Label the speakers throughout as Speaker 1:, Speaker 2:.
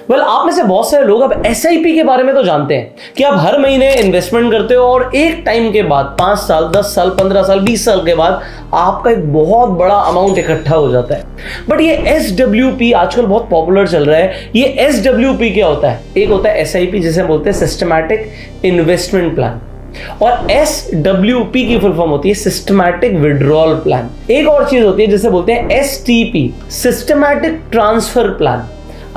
Speaker 1: आप में से बहुत सारे लोग अब एसआईपी के बारे में तो जानते हैं कि आप हर महीने इन्वेस्टमेंट करते हो और एक टाइम के बाद 5 साल 10 साल 15 साल 20 साल के बाद आपका एक बहुत बड़ा अमाउंट इकट्ठा हो जाता है। बट ये एसडब्ल्यूपी आजकल बहुत पॉपुलर चल रहा है। ये एसडब्ल्यूपी क्या होता है? एक होता है एसआईपी जिसे बोलते हैं सिस्टमैटिक इन्वेस्टमेंट प्लान, और एसडब्ल्यूपी की फुल फॉर्म होती है सिस्टमैटिक विड्रॉल प्लान। एक और चीज होती है जिसे बोलते हैं एसटीपी, सिस्टमैटिक ट्रांसफर प्लान।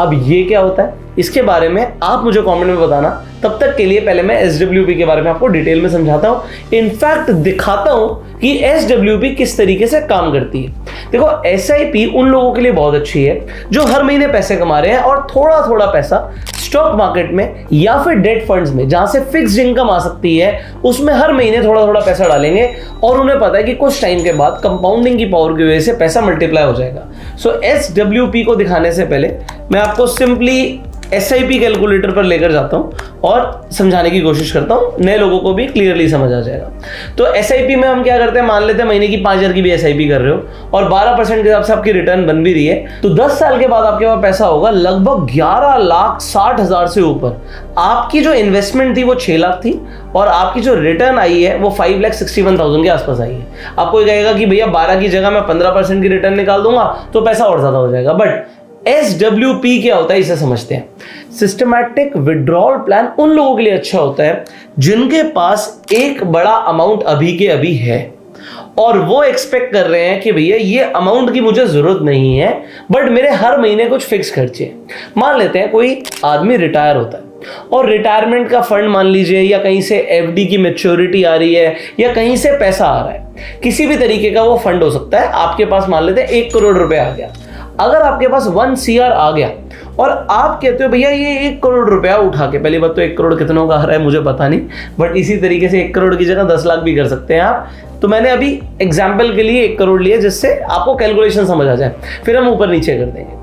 Speaker 1: अब ये क्या होता है इसके बारे में आप मुझे कमेंट में बताना। तब तक के लिए पहले मैं एसडब्ल्यूपी के बारे में आपको डिटेल में समझाता हूं, इनफैक्ट दिखाता हूं कि एसडब्ल्यूपी किस तरीके से काम करती है। देखो, एसआईपी उन लोगों के लिए बहुत अच्छी है जो हर महीने पैसे कमा रहे हैं और थोड़ा थोड़ा पैसा स्टॉक मार्केट में या फिर डेट फंड्स में, जहां से फिक्स्ड इनकम आ सकती है, उसमें हर महीने थोड़ा थोड़ा पैसा डालेंगे और उन्हें पता है कि कुछ टाइम के बाद कंपाउंडिंग की पावर की वजह से पैसा मल्टीप्लाई हो जाएगा। सो एसडब्ल्यूपी को दिखाने से पहले मैं आपको सिंपली एसआईपी कैलकुलेटर पर लेकर जाता हूं और समझाने की कोशिश करता हूं, नए लोगों को भी क्लियरली समझ आ जाएगा। तो एसआईपी में हम क्या करते हैं, मान लेते हैं महीने की 5000 की भी एसआईपी कर रहे हो और 12% के हिसाब से आपकी रिटर्न बन भी रही है, तो 10 साल के बाद आपके पास पैसा होगा लगभग 11,60,000 से ऊपर। आपकी जो इन्वेस्टमेंट थी वो 6 लाख थी और आपकी जो रिटर्न आई है वो 5,61,000 के आसपास आई है। आपको कहेगा कि भैया 12 की जगह मैं 15% की रिटर्न निकाल दूंगा तो पैसा और ज्यादा हो जाएगा। बट एसडब्ल्यूपी क्या होता है इसे समझते हैं। सिस्टमैटिक विड्रॉल प्लान उन लोगों के लिए अच्छा होता है जिनके पास एक बड़ा अमाउंट अभी के अभी है और वो एक्सपेक्ट कर रहे हैं कि भैया ये अमाउंट की मुझे जरूरत नहीं है बट मेरे हर महीने कुछ फिक्स खर्चे हैं। मान लेते हैं कोई आदमी रिटायर होता है और रिटायरमेंट का फंड मान लीजिए, या कहीं से एफडी की मैच्योरिटी आ रही है या कहीं से पैसा आ रहा है, किसी भी तरीके का वो फंड हो सकता है। आपके पास मान लेते हैं 1 करोड़ रुपए आ गया। अगर आपके पास 1 CR आ गया और आप कहते हो भैया ये 1 करोड़ रुपया उठा के, पहली बात तो 1 करोड़ कितनों का आ रहा है मुझे पता नहीं, बट इसी तरीके से 1 करोड़ की जगह 10 लाख भी कर सकते हैं आप। तो मैंने अभी एग्जाम्पल के लिए 1 करोड़ लिया जिससे आपको कैलकुलेशन समझ आ जाए, फिर हम ऊपर नीचे कर देंगे।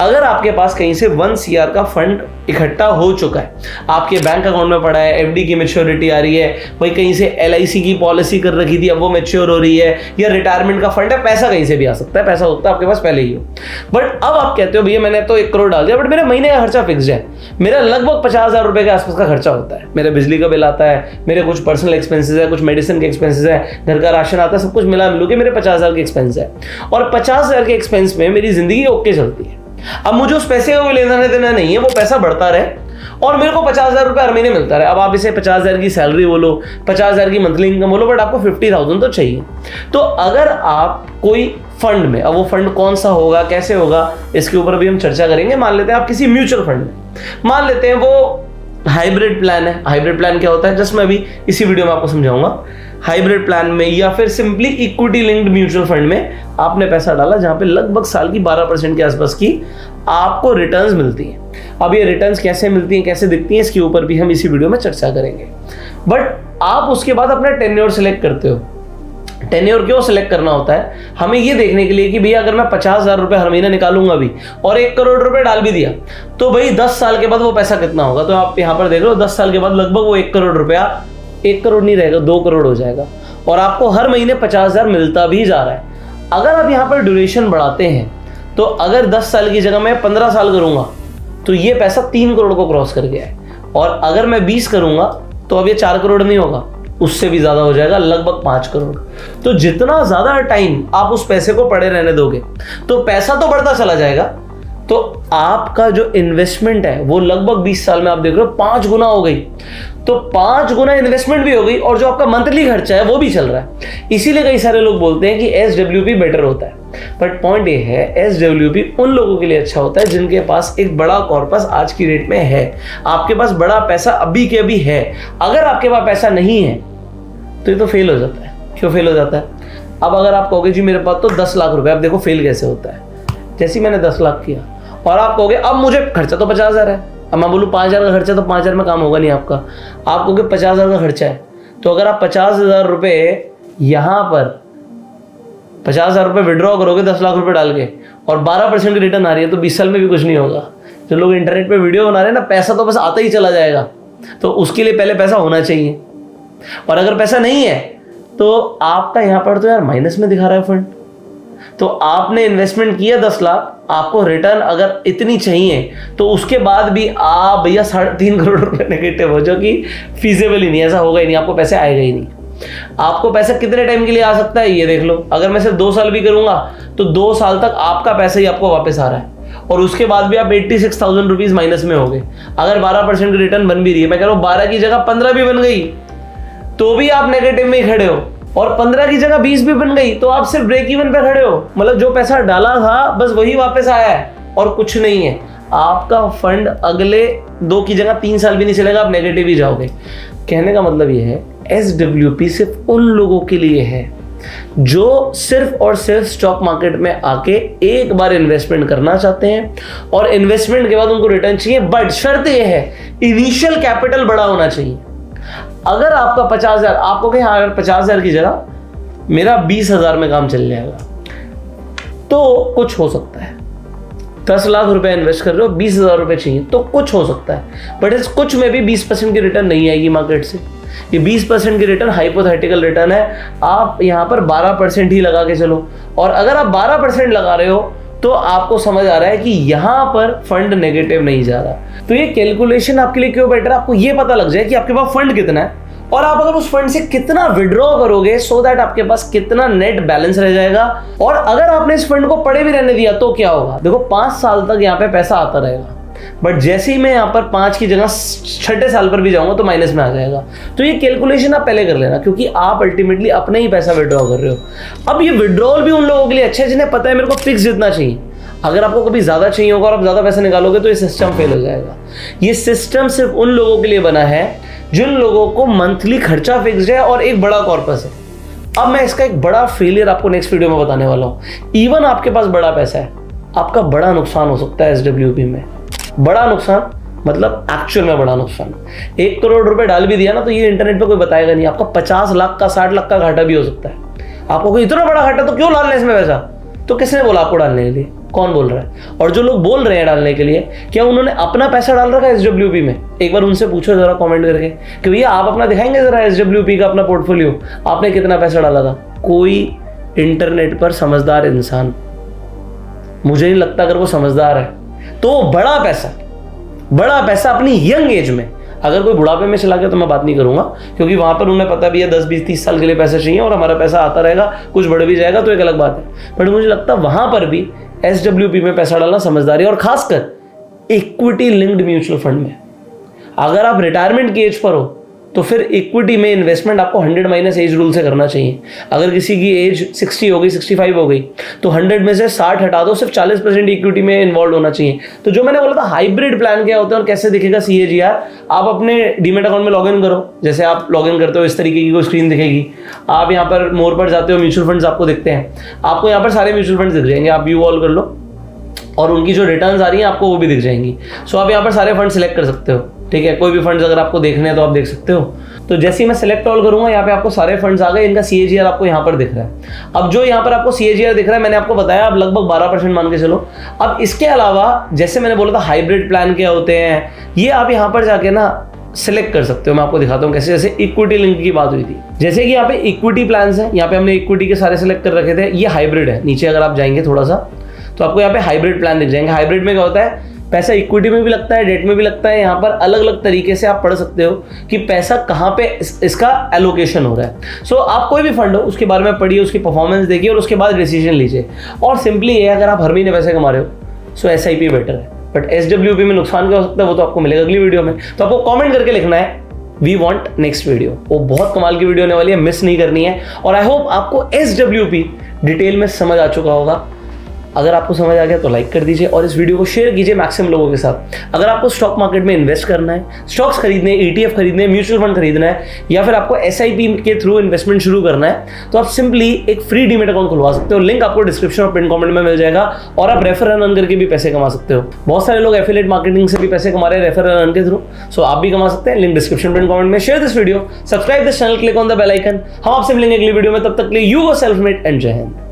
Speaker 1: अगर आपके पास कहीं से 1 CR का फंड इकट्ठा हो चुका है, आपके बैंक अकाउंट में पड़ा है, एफडी की मैच्योरिटी आ रही है, भाई कहीं से LIC की पॉलिसी कर रखी थी अब वो मैच्योर हो रही है, या रिटायरमेंट का फंड है, पैसा कहीं से भी आ सकता है, पैसा होता है आपके पास पहले ही हो। बट अब आप कहते हो भैया मैंने तो 1 करोड़ डाल दिया बट मेरे महीने का खर्चा फिक्स है, मेरा लगभग 50,000 रुपए के आसपास का खर्चा होता है, मेरे बिजली का बिल आता है, मेरे कुछ पर्सनल एक्सपेंसेस है, कुछ मेडिसिन के एक्सपेंसेस है, घर का राशन आता है, सब कुछ मिला मिलू के मेरे 50,000 के एक्सपेंस है और 50,000 के एक्सपेंस में मेरी जिंदगी ओके चलती है। अब मुझे उस पैसे का कोई लेना देना नहीं है, वो पैसा बढ़ता रहे और मेरे को 50,000 रुपए हर महीने मिलता रहे। अब आप इसे 50,000 की सैलरी बोलो, 50,000 की मंथली इनकम बोलो, बट आपको 50,000 तो चाहिए। तो अगर आप कोई फंड में, अब वो फंड कौन सा होगा कैसे होगा इसके ऊपर भी हम चर्चा करेंगे। मान लेते हैं आप किसी म्यूचुअल फंड में, मान लेते हैं वो हाइब्रिड प्लान है। हाइब्रिड प्लान क्या होता है जस्ट मैं अभी इसी वीडियो में आपको समझाऊंगा। हाइब्रिड प्लान में या फिर simply equity linked mutual fund में आपने पैसा डाला जहां पे लगभग साल की 12% के आसपास की आपको रिटर्न्स मिलती हैं। अब ये रिटर्न्स कैसे मिलती हैं, कैसे दिखती हैं, इसके ऊपर भी हम इसी वीडियो में चर्चा करेंगे। बट आप उसके बाद अपना टेन्योर सेलेक्ट करते हो। टेन्योर क्यों सेलेक्ट करना होता है? हमें ये देखने के लिए कि भैया अगर मैं 50,000 रुपए हर महीने निकालूंगा अभी और 1 करोड़ रुपए डाल भी दिया तो भाई 10 साल के बाद वो पैसा कितना होगा। तो आप यहाँ पर देख लो 10 साल के बाद लगभग वो 1 करोड़ रुपया, 1 करोड़ नहीं रहेगा 2 करोड़ हो जाएगा और आपको हर महीने 50,000 मिलता भी जा रहा है। अगर आप यहाँ पर ड्यूरेशन बढ़ाते हैं तो अगर 10 साल की जगह मैं 15 साल करूंगा तो ये पैसा 3 करोड़ को क्रॉस कर गया है, और अगर मैं 20 करूंगा तो अब ये 4 करोड़ नहीं होगा, उससे भी ज्यादा हो जाएगा, लगभग 5 करोड़। तो जितना ज्यादा टाइम आप उस पैसे को पड़े रहने दोगे तो पैसा तो बढ़ता चला जाएगा, तो आपका जो इन्वेस्टमेंट है वो लगभग 20 साल में आप देख रहे हो 5 गुना हो गई। तो 5 गुना इन्वेस्टमेंट भी हो गई और जो आपका मंथली खर्चा है वो भी चल रहा है। इसीलिए कई सारे लोग बोलते हैं कि एसडब्ल्यूपी बेटर होता है। बट पॉइंट ये है, एसडब्ल्यूपी उन लोगों के लिए अच्छा होता है जिनके पास एक बड़ा कॉर्पस आज की डेट में है। आपके पास बड़ा पैसा अभी के अभी है। अगर आपके पास पैसा नहीं है तो ये तो फेल हो जाता है। क्यों फेल हो जाता है? अब अगर आप कहोगे जी मेरे पास तो 10 लाख रुपए, अब देखो फेल कैसे होता है। जैसे मैंने 10 लाख किया और आप कहोगे अब मुझे खर्चा तो 50,000 है, अब मैं बोलूँ 5,000 का खर्चा, तो 5,000 में काम होगा नहीं आपका। आप कहोगे 50,000 का खर्चा है, तो अगर आप 50,000 रुपए यहाँ पर 50,000 रुपए विड्रॉ करोगे 10 लाख रुपए डाल के और 12% की रिटर्न आ रही है तो 20 साल में भी कुछ नहीं होगा। जो लोग इंटरनेट पे वीडियो बना रहे हैं ना, पैसा तो बस आता ही चला जाएगा। तो उसके लिए पहले पैसा होना चाहिए, और अगर पैसा नहीं है तो आपका यहाँ पर तो यार माइनस में दिखा रहा है फंड। तो आपने इन्वेस्टमेंट किया 10 लाख, आपको रिटर्न अगर इतनी चाहिए तो उसके बाद भी आप भैया 3.5 करोड़ रुपए नेगेटिव हो, जो कि फीजेबल ही नहीं, ऐसा होगा ही नहीं, आपको पैसे आएगा ही नहीं। आपको पैसा कितने टाइम के लिए आ सकता है ये देख लो। अगर मैं सिर्फ 2 साल भी करूंगा तो 2 साल तक आपका पैसा ही आपको वापस आ रहा है, और उसके बाद भी आप 86,000 रुपीज माइनस में हो गए। अगर 12% की रिटर्न बन भी रही है, मैं कह रहा हूं 12 की जगह 15 भी बन गई तो भी आप नेगेटिव में ही खड़े हो, और 15 की जगह 20 भी बन गई तो आप सिर्फ ब्रेक इवन पे खड़े हो। मतलब जो पैसा डाला था बस वही वापस आया है और कुछ नहीं है। आपका फंड अगले 2 की जगह 3 साल भी नहीं चलेगा, आप नेगेटिव ही जाओगे। कहने का मतलब ये है SWP सिर्फ उन लोगों के लिए है जो सिर्फ और सिर्फ स्टॉक मार्केट में आके एक बार इन्वेस्टमेंट करना चाहते हैं, और इन्वेस्टमेंट के बाद उनको रिटर्न चाहिए। बट शर्त यह है इनिशियल कैपिटल बड़ा होना चाहिए। अगर आपका 50,000, आपको कहें हाँ 50,000 की जगह मेरा 20,000 में काम चल जाएगा तो कुछ हो सकता है। 10 लाख रुपए इन्वेस्ट कर रहे हो, 20,000 रुपए चाहिए तो कुछ हो सकता है। बट इस कुछ में भी 20% की रिटर्न नहीं आएगी मार्केट से। ये 20% की रिटर्न हाइपोथेटिकल रिटर्न है। आप यहाँ पर 12% ही लगा के चलो, और अगर आप 12% लगा रहे हो तो आपको समझ आ रहा है कि यहाँ पर फंड नेगेटिव नहीं जा रहा। तो ये कैलकुलेशन आपके लिए क्यों बेटर है, आपको ये पता लग जाए कि आपके पास फंड कितना है और आप अगर उस फंड से कितना विड्रॉ करोगे, सो दैट आपके पास कितना नेट बैलेंस रह जाएगा। और अगर आपने इस फंड को पड़े भी रहने दिया तो क्या होगा, देखो 5 साल तक यहाँ पे पैसा आता रहेगा, बट जैसे ही मैं यहाँ पर 5 की जगह 6ठे साल पर भी जाऊंगा तो माइनस में आ जाएगा। तो ये कैलकुलेशन आप पहले कर लेना, क्योंकि आप अल्टीमेटली अपने ही पैसा विड्रॉ कर रहे हो। अब ये विड्रॉल भी उन लोगों के लिए अच्छा है जिन्हें पता है मेरे को फिक्स जितना चाहिए। अगर आपको कभी ज्यादा चाहिए होगा और आप ज्यादा पैसा निकालोगे तो ये सिस्टम फेल हो जाएगा। ये सिस्टम सिर्फ उन लोगों के लिए बना है जिन लोगों को मंथली खर्चा फिक्स्ड है और एक बड़ा कॉर्पस है। अब मैं इसका एक बड़ा फेलियर आपको नेक्स्ट वीडियो में बताने वाला हूं। इवन आपके पास बड़ा पैसा है, आपका बड़ा नुकसान हो सकता है SWP में। बड़ा नुकसान मतलब एक्चुअल में बड़ा नुकसान। 1 करोड़ रुपए डाल भी दिया ना तो ये इंटरनेट पे कोई बताएगा नहीं। आपका 50 लाख का 60 लाख का घाटा भी हो सकता है। आपको कोई इतना बड़ा घाटा तो क्यों डालना इसमें पैसा, तो किसने बोला आपको डालने के लिए, कौन बोल रहा है। और जो लोग बोल रहे हैं डालने के लिए, क्या उन्होंने अपना पैसा डाल रखा है SWP में? एक बार उनसे पूछो जरा कमेंट करके कि भैया आप अपना दिखाएंगे जरा SWP का अपना पोर्टफोलियो, आपने कितना पैसा डाला था। कोई इंटरनेट पर समझदार इंसान, मुझे नहीं लगता अगर वो समझदार है तो बड़ा पैसा अपनी यंग एज में, अगर कोई बुढ़ापे में चला गया तो मैं बात नहीं करूंगा, क्योंकि वहां पर उन्हें पता भी है 10, 20, 30 साल के लिए पैसा चाहिए और हमारा पैसा आता रहेगा, कुछ बढ़ भी जाएगा तो एक अलग बात है। बट मुझे लगता है वहां पर भी SWP में पैसा डालना समझदारी, और खासकर इक्विटी लिंक्ड म्यूचुअल फंड में। अगर आप रिटायरमेंट की एज पर हो तो फिर इक्विटी में इन्वेस्टमेंट आपको 100 माइनस एज रूल से करना चाहिए। अगर किसी की एज 60 हो गई, 65 हो गई, तो 100 में से 60 हटा दो, सिर्फ 40% इक्विटी में इन्वॉल्व होना चाहिए। तो जो मैंने बोला था हाइब्रिड प्लान क्या होता है और कैसे दिखेगा CAGR, आप अपने डीमेट अकाउंट में लॉगिन करो। जैसे आप लॉगिन करते हो इस तरीके की कोई स्क्रीन दिखेगी। आप यहाँ पर मोर पर जाते हो, म्यूचुअल फंड्स आपको दिखते हैं, आपको यहाँ पर सारे म्यूचुअल फंड्स दिख जाएंगे। आप व्यू ऑल कर लो और उनकी जो रिटर्न्स आ रही हैं आपको वो भी दिख जाएंगी। सो आप यहाँ पर सारे फंड सिलेक्ट कर सकते हो, ठीक है। कोई भी फंड्स अगर आपको देखने हैं तो आप देख सकते हो। तो जैसे ही मैं सिलेक्ट ऑल करूंगा, यहाँ पे आपको सारे फंड्स आ गए, इनका CAGR आपको यहाँ पर दिख रहा है। अब जो यहाँ पर आपको CAGR दिख रहा है, मैंने आपको बताया अब लगभग 12% मान के चलो। अब इसके अलावा जैसे मैंने बोला था हाइब्रिड प्लान क्या होते हैं, ये आप यहाँ पर जाके ना सिलेक्ट कर सकते हो। मैं आपको दिखाता हूँ कैसे। जैसे इक्विटी लिंक की बात हुई थी, जैसे कि यहाँ पे इक्विटी प्लान्स हैं, यहाँ पे हमने इक्विटी के सारे सिलेक्ट कर रखे थे। ये हाइब्रिड है। नीचे अगर आप जाएंगे थोड़ा सा तो आपको यहाँ पे हाइब्रिड प्लान दिख जाएंगे। हाइब्रिड में क्या होता है, पैसा इक्विटी में भी लगता है, डेट में भी लगता है। यहाँ पर अलग अलग तरीके से आप पढ़ सकते हो कि पैसा कहाँ पे इसका एलोकेशन हो रहा है। सो आप कोई भी फंड हो उसके बारे में पढ़िए, उसकी परफॉर्मेंस देखिए और उसके बाद डिसीजन लीजिए। और सिंपली ये, अगर आप हर महीने पैसे कमा रहे हो सो SIP बेटर है। बट SWP में नुकसान क्या हो सकता है वो तो आपको मिलेगा अगली वीडियो में। तो आपको कॉमेंट करके लिखना है वी वॉन्ट नेक्स्ट वीडियो। वो बहुत कमाल की वीडियो होने वाली है, मिस नहीं करनी है। और आई होप आपको SWP डिटेल में समझ आ चुका होगा। अगर आपको समझ आ गया तो लाइक कर दीजिए और इस वीडियो को शेयर कीजिए मैक्सिमम लोगों के साथ। अगर आपको स्टॉक मार्केट में इन्वेस्ट करना है, स्टॉक्स खरीदने, ETF खरीदने, म्यूचुअल फंड खरीदना है, या फिर आपको SIP के थ्रू इन्वेस्टमेंट शुरू करना है, तो आप सिंपली एक फ्री डीमेट अकाउंट खुलवा सकते हो। लिंक आपको डिस्क्रिप्शन और पिन कमेंट में मिल जाएगा। और आप रेफर एंड अर्न करके भी पैसे कमा सकते हो। बहुत सारे लोग एफिलिएट मार्केटिंग से भी पैसे कमा रहे हैं रेफर एंड अर्न के थ्रू। सो आप भी कमा सकते हैं। लिंक डिस्क्रिप्शन पिन कमेंट में। Share this video, subscribe this channel, click on the bell icon. हम आपसे मिलेंगे अगली वीडियो में। तब तक के लिए you go self made and जय हिंद।